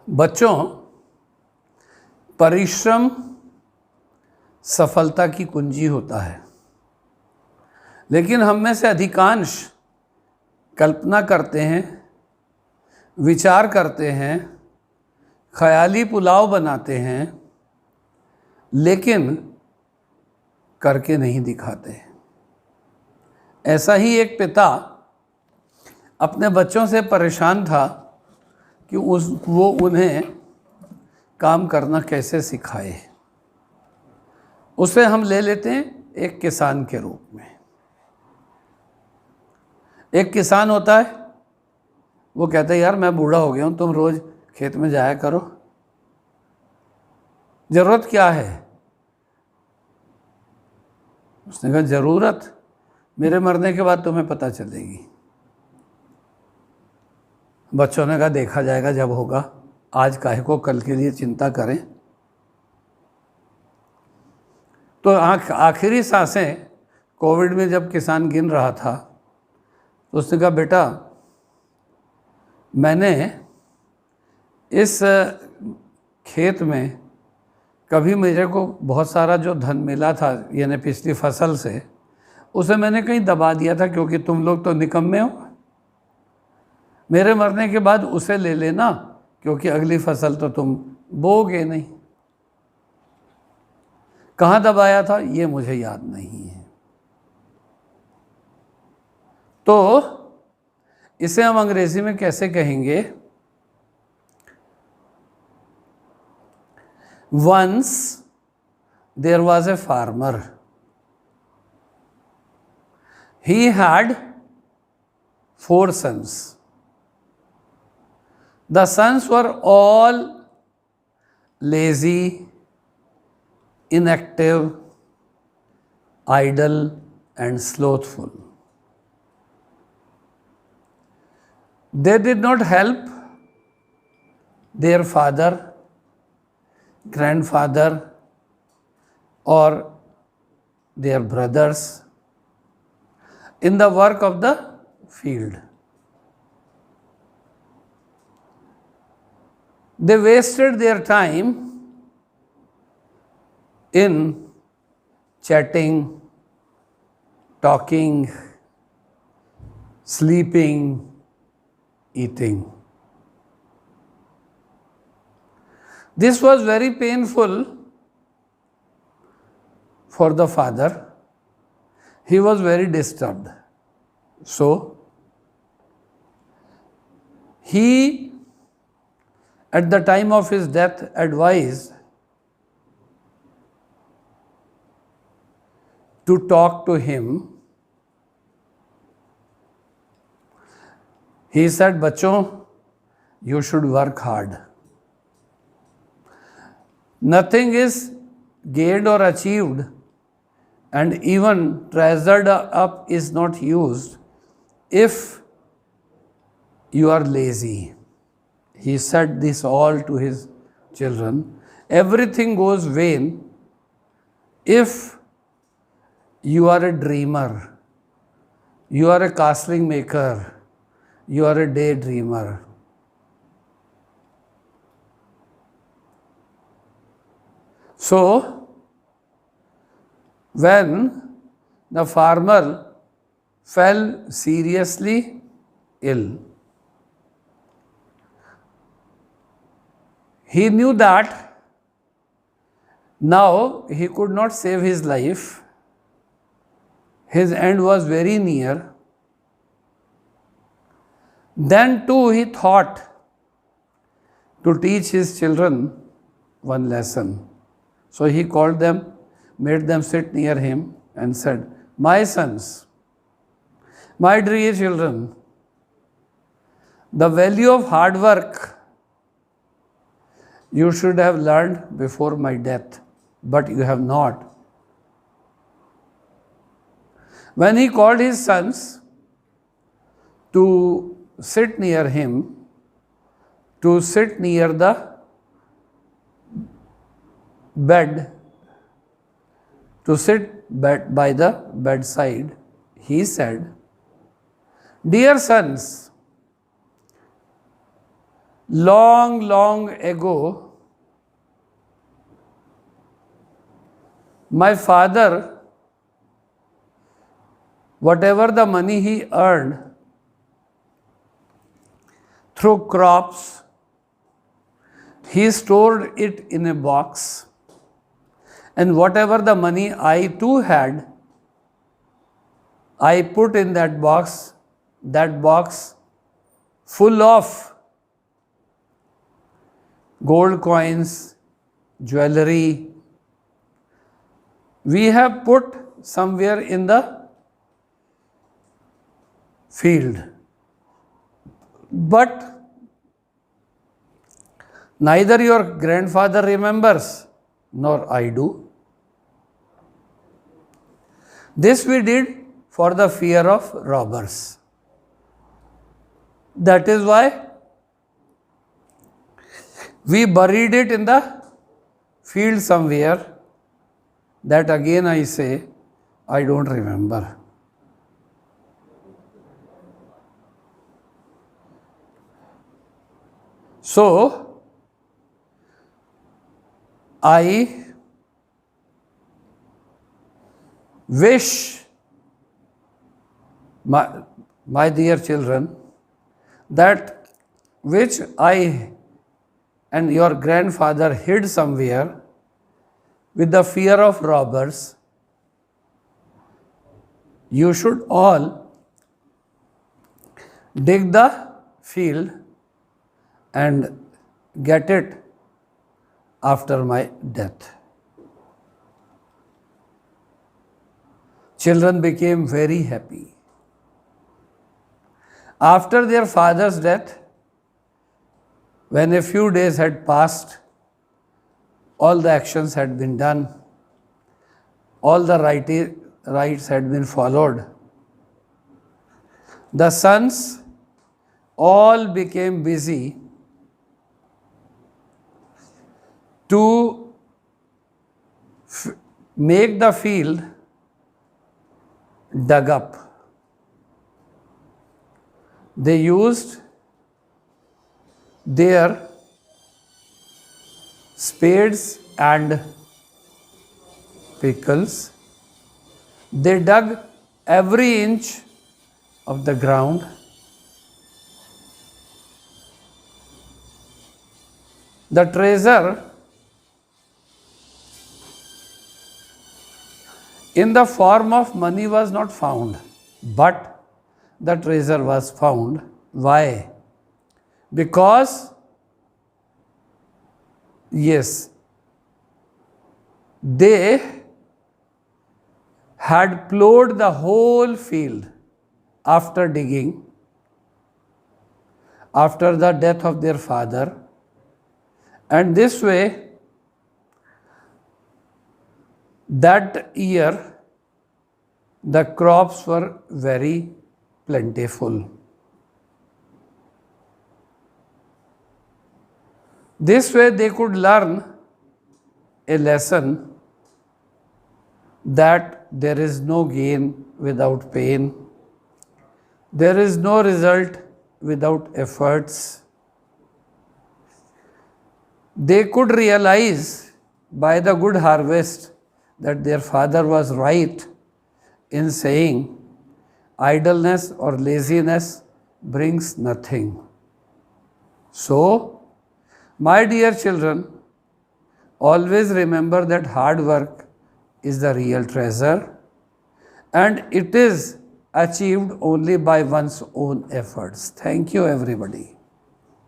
बच्चों, परिश्रम सफलता की कुंजी होता है, लेकिन हम में से अधिकांश कल्पना करते हैं, विचार करते हैं, ख्याली पुलाव बनाते हैं, लेकिन करके नहीं दिखाते। ऐसा ही एक पिता अपने बच्चों से परेशान था कि वो उन्हें काम करना कैसे सिखाए। उसे हम ले लेते हैं एक किसान के रूप में। एक किसान होता है, वो कहता है यार मैं बूढ़ा हो गया हूँ, तुम रोज खेत में जाया करो, जरूरत क्या है? उसने कहा जरूरत मेरे मरने के बाद तुम्हें पता चलेगी। बच्चों ने कहा देखा जाएगा जब होगा, आज काहे को कल के लिए चिंता करें। तो आखिरी सांसें कोविड में जब किसान गिन रहा था तो उसने कहा बेटा, मैंने इस खेत में कभी मेरे को बहुत सारा जो धन मिला था, यानी पिछली फसल से, उसे मैंने कहीं दबा दिया था क्योंकि तुम लोग तो निकम्मे हो। मेरे मरने के बाद उसे ले लेना क्योंकि अगली फसल तो तुम बोगे नहीं। कहाँ दबाया था ये मुझे याद नहीं है। तो इसे हम अंग्रेजी में कैसे कहेंगे? Once there was a farmer. He had 4 sons. The sons were all lazy, inactive, idle, and slothful. They did not help their father, grandfather, or their brothers in the work of the field. They wasted their time in chatting, talking, sleeping, eating. This was very painful for the father. He was very disturbed. So, he, at the time of his death, advised to talk to him. He said, बच्चों, you should work hard. Nothing is gained or achieved, and even treasured up is not used if you are lazy. He said this all to his children. Everything goes vain if you are a dreamer, you are a castling maker, you are a daydreamer. So, when the farmer fell seriously ill, he knew that now he could not save his life. His end was very near. Then too he thought to teach his children one lesson. So he called them, made them sit near him and said, my sons, my dear children, the value of hard work you should have learned before my death, but you have not. When he called his sons to sit near him, to sit near the bed, to sit by the bedside, he said, dear sons, Long, long ago, my father, whatever the money he earned through crops, he stored it in a box, and whatever the money I too had, I put in that box full of gold coins, jewelry. We have put somewhere in the field. But neither your grandfather remembers nor I do. This we did for the fear of robbers. That is why we buried it in the field somewhere. That again I say, I don't remember. So, I wish, my dear children, that which I and your grandfather hid somewhere with the fear of robbers, you should all dig the field and get it after my death. Children became very happy. After their father's death, when a few days had passed, all the actions had been done, all the rites had been followed. The sons all became busy to make the field dug up. They used their spades and pickles. They dug every inch of the ground. The treasure in the form of money was not found, but the treasure was found. Why? Because, yes, they had plowed the whole field after digging, after the death of their father, and this way, that year, the crops were very plentiful. This way they could learn a lesson that there is no gain without pain, there is no result without efforts. They could realize by the good harvest that their father was right in saying idleness or laziness brings nothing. So, my dear children, always remember that hard work is the real treasure and it is achieved only by one's own efforts. Thank you, everybody.